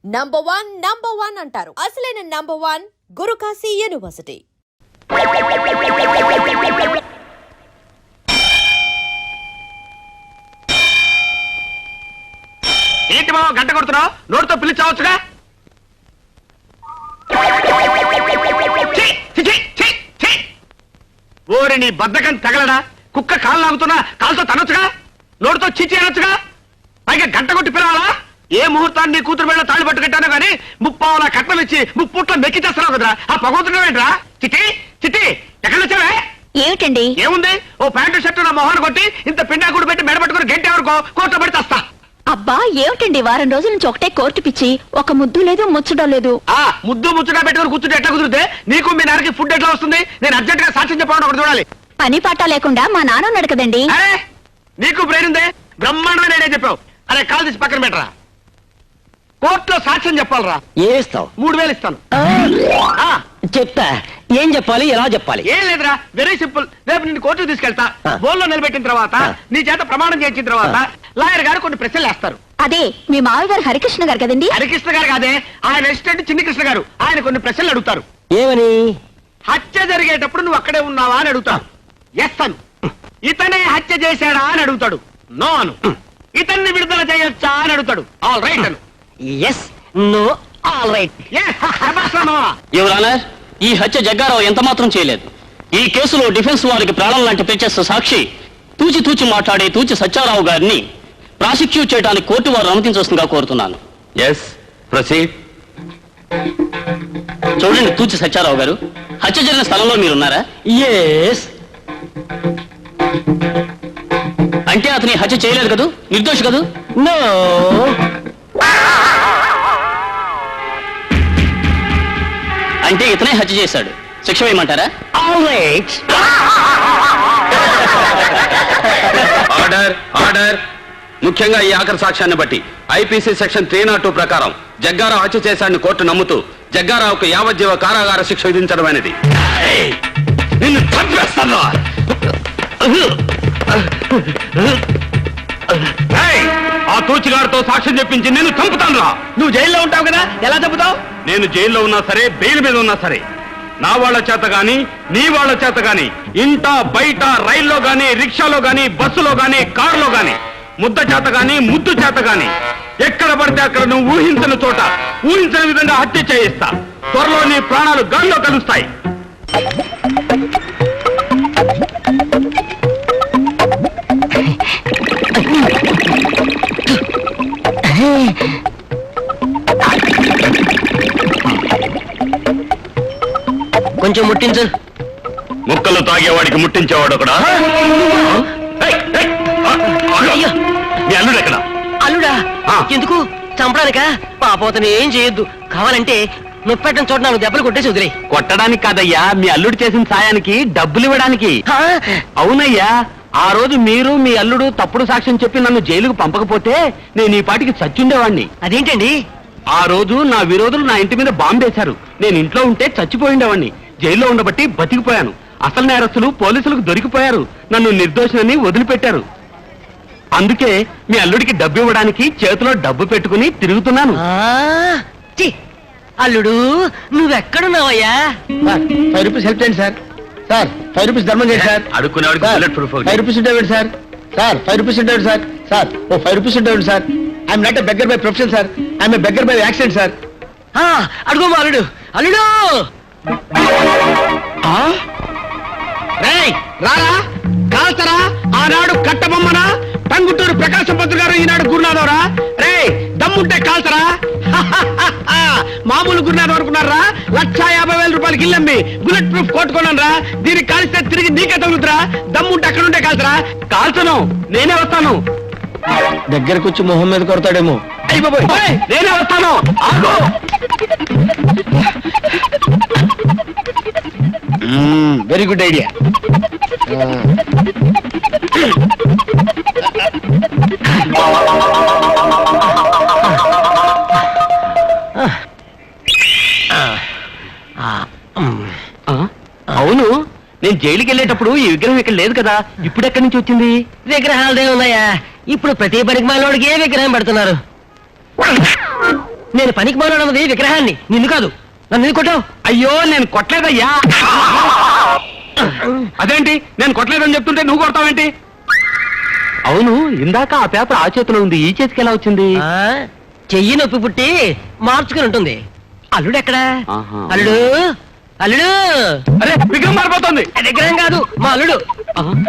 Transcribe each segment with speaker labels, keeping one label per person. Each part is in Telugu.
Speaker 1: నంబర్ వన్ అంటారు. అసలైన నంబర్ 1 గురుకాశీ యూనివర్సిటీ.
Speaker 2: ఏంటి బావ గంట కొడుతున్నావు? నోటితో పిలిచావచ్చుగా. ఓరి నీ బద్దకం తగలడా? కుక్క కాలు లాగుతున్నా కాలుతో తనొచ్చుగా, నోటితో చిచి అనొచ్చుగా. పైగా గంట కొట్టి పిలవాలా? ఏ ముహూర్తాన్ని నీ కూతురు వెళ్ళ తాళి పట్టు కట్టాను కానీ ముప్పావుల కట్నం ఇచ్చి ముప్పుట్లో మెక్కి చేస్తున్నావు కదరా. ఆ పగవుతున్నావేంట్రా? చిట్టి చిట్టి ఎక్కడ వచ్చావే?
Speaker 3: ఏమిటండి?
Speaker 2: ఏముంది, ఓ ప్యాంటు షర్టు నా మొహాన్ని కొట్టి ఇంత పిండాకుడు పెట్టి మెడపట్టుకుని గంట ఎవరికో కోర్టు పడి తెస్తా.
Speaker 3: అబ్బా ఏమిటండి, వారం రోజుల నుంచి ఒకటే కోర్టు పిచ్చి, ఒక ముద్దు లేదు ముచ్చడం లేదు.
Speaker 2: ఆ ముద్దు ముచ్చగా పెట్టుకుని కూర్చుంటే ఎట్లా కుదిరితే నీకు మీ నాన్నకి ఫుడ్ ఎట్లా వస్తుంది? నేను అర్జెంట్ గా సాక్ష్యం చెప్పాలని ఒకటి చూడాలి.
Speaker 3: పని పాట లేకుండా మా నాన్న ఉన్నాడు కదండి.
Speaker 2: అరే నీకు బ్రెయిన్ ఉందే, బ్రహ్మాండంగా నేనే చెప్పావు. అరే కాల్ తీసి పక్కన పెట్టరా. కోర్టులో సాక్ష్యం చెప్పాలరా.
Speaker 4: ఏమిస్తావు?
Speaker 2: 3000 ఇస్తాను.
Speaker 4: చెప్తా. ఏం చెప్పాలి, ఎలా చెప్పాలి?
Speaker 2: ఏం లేదురా, వెరీ సింపుల్. రేపు నిన్ను కోర్టుకు తీసుకెళ్తా. బోల్లో నిలబెట్టిన తర్వాత నీ చేత ప్రమాణం చేయించిన తర్వాత లాయర్ గారు కొన్ని ప్రశ్నలు వేస్తారు.
Speaker 3: అదే మీ మావి గారు హరికృష్ణ గారు కదండి.
Speaker 2: హరికృష్ణ గారు కాదే, ఆయన అసిస్టెంట్ చిన్ని కృష్ణ గారు. ఆయన కొన్ని ప్రశ్నలు అడుగుతారు.
Speaker 4: ఏమని?
Speaker 2: హత్య జరిగేటప్పుడు నువ్వు అక్కడే ఉన్నావా అని అడుగుతాడు. ఎస్ అను. ఇతనే హత్య చేశాడా అని అడుగుతాడు. నో అను. ఇతన్ని విడుదల చేయొచ్చా అని అడుగుతాడు. ఆల్ రైట్ అను.
Speaker 4: Yes, no, all right.
Speaker 5: Your honour, ఈ హత్య జగ్గారావు ఎంత మాత్రం చేయలేదు. ఈ కేసులో డిఫెన్స్ వారికి ప్రాణం లాంటి ప్రత్యక్ష సాక్షి తూచి తూచి మాట్లాడే తూచి సత్యారావు గారిని ప్రాసిక్యూట్ చేయడానికి కోర్టు వారు అనుమతించవలసిందిగా కోరుతున్నాను.
Speaker 2: Yes, proceed.
Speaker 5: చూడండి తూచి సత్యారావు గారు, హత్య జరిగిన స్థలంలో మీరున్నారా?
Speaker 4: ఎస్.
Speaker 5: అంటే అతని హత్య చేయలేదు కదూ, నిర్దోషి కదూ?
Speaker 4: నో.
Speaker 5: అంటే ఇతనే హత్య చేశాడు. శిక్ష వేయమంటారా?
Speaker 4: All right.
Speaker 2: Order order. ముఖ్యంగా ఈ ఆఖరి సాక్ష్యాన్ని బట్టి ఐపీసీ సెక్షన్ 302 ప్రకారం జగ్గారావు హత్య చేశాడని కోర్టు నమ్ముతూ జగ్గారావుకు యావజ్జీవ కారాగార శిక్ష విధించడం అనేది. నిన్ను చంపేస్తాను. ఆ తూచిగారితో సాక్ష్యం చెప్పించి నిన్ను చంపుతాను రా. నువ్వు జైల్లో ఉంటావు కదా, ఎలా చంపుతావు? నేను జైల్లో ఉన్నా సరే, బెయిల్ మీద ఉన్నా సరే, నా వాళ్ళ చేత గాని నీ వాళ్ళ చేత గాని ఇంట బయట రైల్లో గాని రిక్షాలో గాని బస్సులో గాని కారులో గాని ముద్ద చేత గాని ముద్దు చేత గాని ఎక్కడ పడితే అక్కడ నువ్వు ఊహించని చోట ఊహించని విధంగా హత్య చేయిస్తా. త్వరలో నీ ప్రాణాలు గాల్లో కలుస్తాయి.
Speaker 4: కొంచెం ముట్టించు.
Speaker 2: ముక్కలు తాగేవాడికి ముట్టించేవాడు ఒకడా? మీ అల్లుడు ఎక్కడ?
Speaker 4: అల్లుడా? ఎందుకు చంపడానికా? పాపోతని ఏం చేయొద్దు. కావాలంటే నొప్పెట్టడం చోట 4 దెబ్బలు కొట్టేసి వదిలే.
Speaker 2: కొట్టడానికి కాదయ్యా, మీ అల్లుడు చేసిన సాయానికి డబ్బులు ఇవ్వడానికి. అవునయ్యా, ఆ రోజు మీరు మీ అల్లుడు తప్పుడు సాక్ష్యం చెప్పి నన్ను జైలుకు పంపకపోతే నేను ఈ పాటికి చచ్చుండేవాణ్ణి.
Speaker 4: అదేంటండి?
Speaker 2: ఆ రోజు నా విరోధులు నా ఇంటి మీద బాంబేశారు. నేను ఇంట్లో ఉంటే చచ్చిపోయిండేవాణ్ణి. జైల్లో ఉండబట్టి బతికిపోయాను. అసలు నేరస్తులు పోలీసులకు దొరికిపోయారు. నన్ను నిర్దోషులని వదిలిపెట్టారు. అందుకే మీ అల్లుడికి డబ్బు ఇవ్వడానికి చేతిలో డబ్బు పెట్టుకుని తిరుగుతున్నాను.
Speaker 4: అల్లుడు నువ్వెక్కడున్నావయ్యా?
Speaker 6: 5 రూపీస్ హెల్ప్ చేయండి సార్. సార్ 5 రూపీస్ ధర్మం చేయండి సార్.
Speaker 2: అడుక్కునేవాడికి బుల్లెట్ ప్రూఫ్.
Speaker 6: 5 రూపీస్ ఉండేవాడు సార్. సార్ 5 రూపీస్ ఉండేవాడు సార్. సార్ ఓ 5 రూపీస్ ఉండేవాడు sir. I'm not a beggar by profession sir. I'm a beggar by accident sir.
Speaker 4: అడుగు అల్లుడు. అల్లుడు
Speaker 2: రారా కాల్తరా. ఆనాడు కట్టబొమ్మనా టంగుటూరు ప్రకాశం పంతులు గారు, ఈనాడు గురునాథవరా. రే దమ్ముంటే కాల్తరా. మామూలు గురునాథం అనుకున్నారా? 1,50,000 రూపాయలకి ఇల్లమ్మి బుల్లెట్ ప్రూఫ్ కొట్టుకున్నాను రా. దీనికి కాల్స్తే తిరిగి నీకే తగులుతురా. దమ్ముంటే అక్కడుంటే కాల్తరా. కాల్చను, నేనే వస్తాను.
Speaker 6: దగ్గరకు వచ్చి మొహం మీద కొడతాడేమో.
Speaker 2: అయ్య బాబోయ్, నేనే వస్తాను.
Speaker 6: Very good idea.
Speaker 2: అవును, నేను జైలుకి వెళ్ళేటప్పుడు ఈ విగ్రహం ఇక్కడ లేదు కదా, ఇప్పుడు ఎక్కడి నుంచి వచ్చింది?
Speaker 4: విగ్రహాలదే ఉన్నాయా? ఇప్పుడు ప్రతి పనికి మాలోడికి ఏ విగ్రహం పెడుతున్నారు? నేను పనికి మానన్నది విగ్రహాన్ని నిన్ను కాదు. నన్ను ఎందుకు కొట్టావు?
Speaker 2: అయ్యో నేను కొట్టలేదయ్యా. అదేంటి నేను కొట్టలేదని చెప్తుంటే నువ్వు కొడతావేంటి? అవును, ఇందాక ఆ పేపర్ ఆ చేతిలో ఉంది, ఈ చేతికి ఎలా వచ్చింది?
Speaker 4: ఆ, చెయ్యి నొప్పి పుట్టి మార్చుకుని ఉంటుంది. అల్లుడు ఎక్కడా?
Speaker 2: ఆహా.
Speaker 4: అల్లుడు, అల్లుడు.
Speaker 2: అరే విగ్రహం మారిపోతుంది.
Speaker 4: విగ్రహం కాదు, మా అల్లుడు.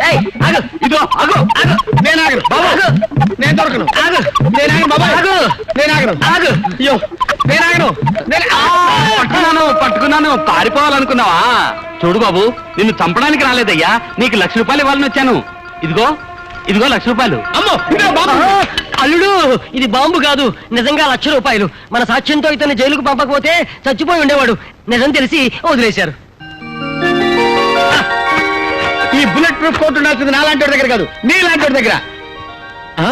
Speaker 4: ఏయ్, ఆగు.
Speaker 2: ఇదో అగో
Speaker 4: ఆగు.
Speaker 6: నేను ఆగను బాబు, నేను దొరకను.
Speaker 4: ఆగు.
Speaker 6: నేను ఆగను బాబా,
Speaker 4: ఆగు.
Speaker 6: నేను ఆగను.
Speaker 4: ఆగు.
Speaker 6: అయ్యో నేను ఆగను.
Speaker 2: పట్టుకున్నాను పారిపోవాలనుకున్నావా? చూడు బాబు, నిన్ను చంపడానికి రాలేదయ్యా, నీకు 1,00,000 రూపాయలు ఇవ్వాలని వచ్చాను. ఇదిగో ఇదిగో 1,00,000 రూపాయలు.
Speaker 6: అమ్మో ఇదే బాబు.
Speaker 4: అల్లుడు, ఇది బాంబు కాదు, నిజంగా 1,00,000 రూపాయలు. మన సాక్ష్యంతో ఇతన్ని జైలుకు పంపకపోతే చచ్చిపోయి ఉండేవాడు. నిజం తెలిసి వదిలేశారు.
Speaker 6: ఈ బుల్లెట్ ప్రూఫ్ కోట్ ఉండాల్సింది నాలాంటి వాడి దగ్గర కాదు, నీ లాంటి వాడి దగ్గర. ఆ?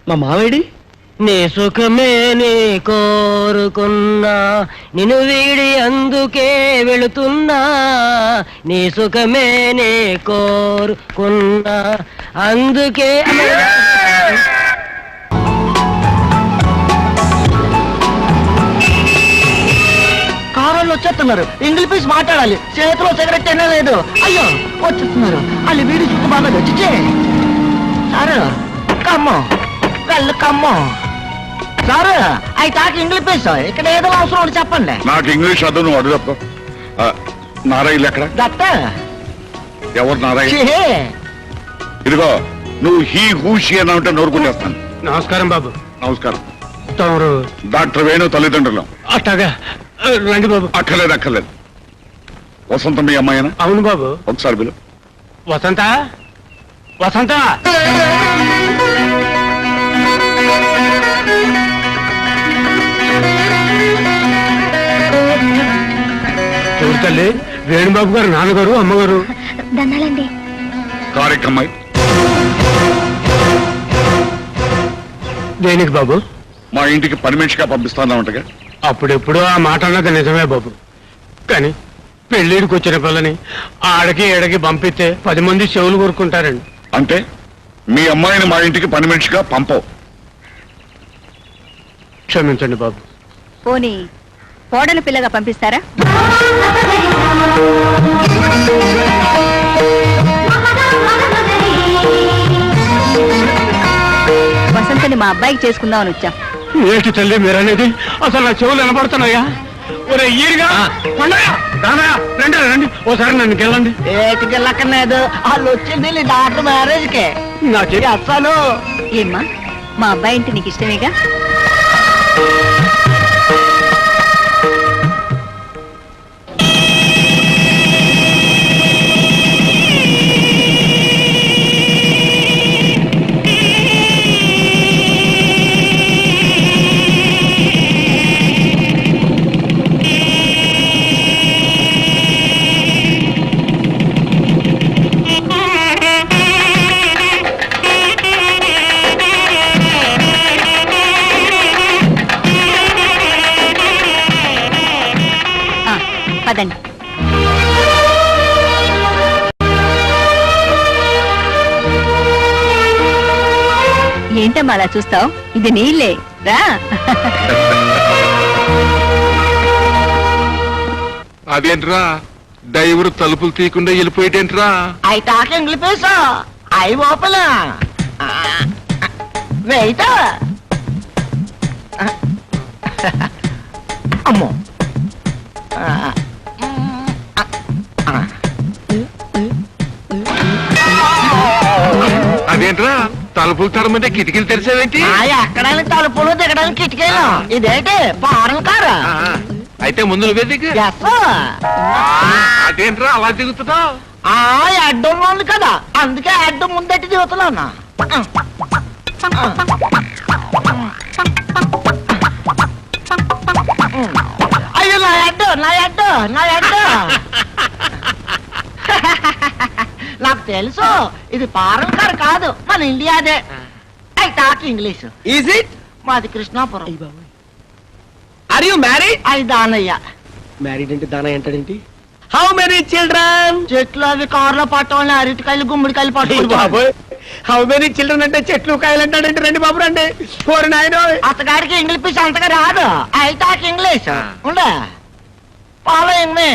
Speaker 6: మా మావేడి?
Speaker 4: నీ సుఖమే నీ కోరుకున్నా, నిన్ను వీడి అందుకే వెళుతున్నా. నీ సుఖమే నీ కోరుకున్నా, అందుకే.
Speaker 6: కారంలో వచ్చేస్తున్నారు, ఇంగ్లీష్ మాట్లాడాలి, చేతిలో సిగరెట్ అయినా లేదు. అయ్యో వచ్చేస్తున్నారు, వాళ్ళు వీడి చుట్టూ బాగా వచ్చి సారు కమ్మో వెళ్ళు కమ్మో. సారు అవి తాకి ఇంగ్లీష్ ఇక్కడ ఏదో అవసరం ఉండి చెప్పండి.
Speaker 7: నాకు ఇంగ్లీష్ అర్థం, నువ్వు అడుగు తప్ప. నారాయణ ఎక్కడ?
Speaker 6: దత్త
Speaker 7: ఎవరు నారాయణ? ఇదిగో నువ్వు హీ హూషి అని అంటే నోరుకుంటేస్తాను.
Speaker 2: నమస్కారం బాబు.
Speaker 7: నమస్కారం.
Speaker 2: తమరు
Speaker 7: డాక్టర్ వేణు తల్లిదండ్రులు.
Speaker 2: అట్టగా రండి బాబు.
Speaker 7: అక్కర్లేదు. వసంత మీ అమ్మాయినా?
Speaker 2: అవును బాబు.
Speaker 7: ఒకసారి బిలు.
Speaker 2: వసంత వసంత చూడు తల్లి, వేణుబాబు గారు నాన్నగారు అమ్మగారు.
Speaker 3: దండాలండి.
Speaker 7: కారెక్కమ్మాయి
Speaker 2: దేనికి బాబు?
Speaker 7: మా ఇంటికి పని మనిషిగా పంపిస్తానంటగా.
Speaker 2: అప్పుడెప్పుడు ఆ మాట అన్నది నిజమే బాబు, కానీ పెళ్ళిడికి వచ్చిన పిల్లని ఆడకి ఎడకి పంపిస్తే 10 మంది చెవులు కొరుకుంటారండి.
Speaker 7: అంటే మీ అమ్మాయిని మా ఇంటికి పని మనిషిగా పంపవు.
Speaker 2: క్షమించండి బాబు.
Speaker 3: పోనీ కోడలు పిల్లగా పంపిస్తారా? వసంతని మా అబ్బాయికి చేసుకుందామని వచ్చాం.
Speaker 2: ఏంటి తల్లి మీరనేది? అసలు నా చెవులు వినపడుతున్నాయా? ఒరే ఈరిగా రండి రండి, ఓసారి నన్ను గెలండి.
Speaker 6: ఏటికి వెళ్ళక్కర్లేదు, వాళ్ళు వచ్చింది డాక్టర్ మ్యారేజ్ కే.
Speaker 2: నాకే
Speaker 6: అసలు
Speaker 3: ఏమ్మా, మా అబ్బాయి అంటే నీకు ఇష్టమేగా? పదండి. ఏంటమ్మా అలా చూస్తావు? ఇది నీళ్ళే, రా.
Speaker 7: అదేంట్రా డ్రైవర్ తలుపులు తీయకుండా వెళ్ళిపోయేటేంట్రా?
Speaker 6: అవి తాకి ఇంగ్లీష్ అవి ఓపెన్ వెయిట్. అమ్మో
Speaker 7: అదేంట్రా తలుపులు తరమంటే కిటికీలు తెరిచావేంటి?
Speaker 6: ఎక్కడానికి తలుపులు దిగడానికి కిటికీలు. ఇదేంటి ఫారెన్ కారు?
Speaker 7: అయితే ముందు నువ్వే దిగు. అదేంట్రా అలా దిగుతున్నావు?
Speaker 6: అడ్డం ఉంది కదా, అందుకే అడ్డం ముందట్టి దిగుతున్నాను. అయ్యో నా అడ్డు నాకు తెలుసు, ఇది ఫారెన్ కార్ కాదు, మన ఇండియాదే. I talk English.
Speaker 4: Is it?
Speaker 6: మాది కృష్ణాపురం.
Speaker 4: Are you married?
Speaker 6: అది దానయ్య.
Speaker 4: మ్యారీడ్ అంటే దాన ఏంటండి? How many children?
Speaker 6: చెట్లు అవి కార్లో పట్టవాలని అరటికాయలు గుమ్మడికాయలు పట్టుకుంటారు.
Speaker 8: హౌ మెనీ చిల్డ్రన్ అంటే చెట్లు కాయలు అంటాడంటే రండి బాబు రండి కోరి నాయన
Speaker 6: అతగాడికి ఇంగ్లీష్ అంతగా రాదు అయితే ఇంగ్లీష్ ఉండా ఫాలోయింగ్ మీ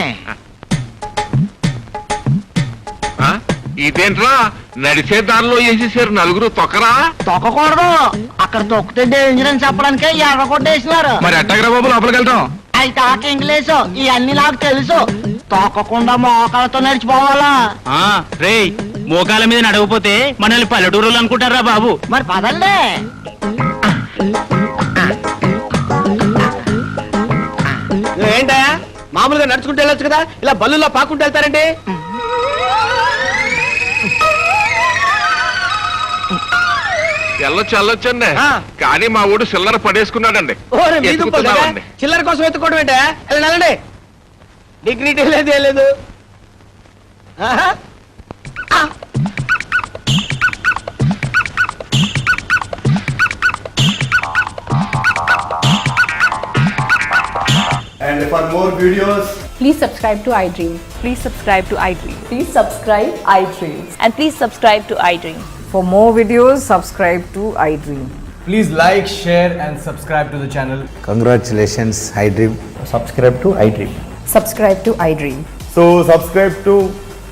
Speaker 7: ఇదేంట్రా నడిచే దారిలో వేసేసారు నలుగురు తొక్కరా
Speaker 6: తొక్కకూడదు అక్కడ తొక్కితే డేంజర్ అని చెప్పడానికే ఎర్ర కొట్టేసినారు
Speaker 7: మరి ఎట్టగరా బాబు లోపలికి వెళ్తాం
Speaker 6: అయితే ఇంగ్లీష్ ఇవన్నీ నాకు తెలుసు తొక్కకుండా మోకాలతో నడిచిపోవాలా
Speaker 5: రే మోకాల మీద నడవపోతే మనల్ని పల్లెటూరులు అనుకుంటారా బాబు.
Speaker 6: మరి పదండి
Speaker 8: ఏంటా మామూలుగా నడుచుకుంటూ వెళ్ళొచ్చు కదా ఇలా బల్లులో పాకుంటూ వెళ్తారండి
Speaker 7: వెళ్ళొచ్చండి కానీ మా ఊడు చిల్లర పడేసుకున్నాడండి
Speaker 8: ఓరే మీ దుంపలు కదా,
Speaker 7: ఎత్తుకుతున్నామండి.
Speaker 8: చిల్లర కోసం ఎత్తుకోవడం ఏంటా వెళ్ళండి డిగ్నిటీ లేదు ఏం లేదు ఆహా.
Speaker 9: And for more videos,
Speaker 10: Please subscribe to iDream. Please subscribe to iDream. Please subscribe iDream. And please subscribe to iDream. For more videos, subscribe to iDream.
Speaker 9: please like, share, and subscribe to the channel.
Speaker 11: Congratulations, iDream. Subscribe to iDream.
Speaker 10: Subscribe to iDream.
Speaker 9: So subscribe to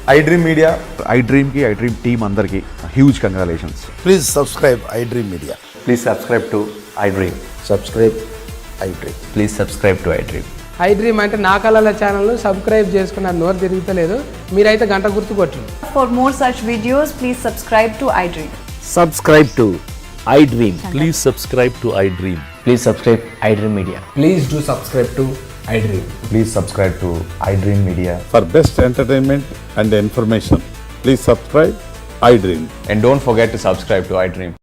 Speaker 9: iDream Media. iDream ki iDream team andarki huge congratulations.
Speaker 11: Please subscribe iDream Media.
Speaker 9: Please subscribe to iDream.
Speaker 11: Subscribe iDream.
Speaker 9: Please subscribe to iDream.
Speaker 8: iDream అంటే నా కళల ఛానల్ సబ్స్క్రైబ్ చేసుకున్న నోరు తిరుగుతలేదు మీరైతే గంట గుర్తు కొట్టండి
Speaker 10: For more such videos, please subscribe to iDream.
Speaker 11: Subscribe to iDream.
Speaker 9: Please subscribe to iDream.
Speaker 11: Please subscribe iDream Media.
Speaker 9: Please do subscribe to iDream. Please subscribe to iDream Media. For best entertainment and information, please subscribe iDream.
Speaker 11: And don't forget to subscribe to iDream.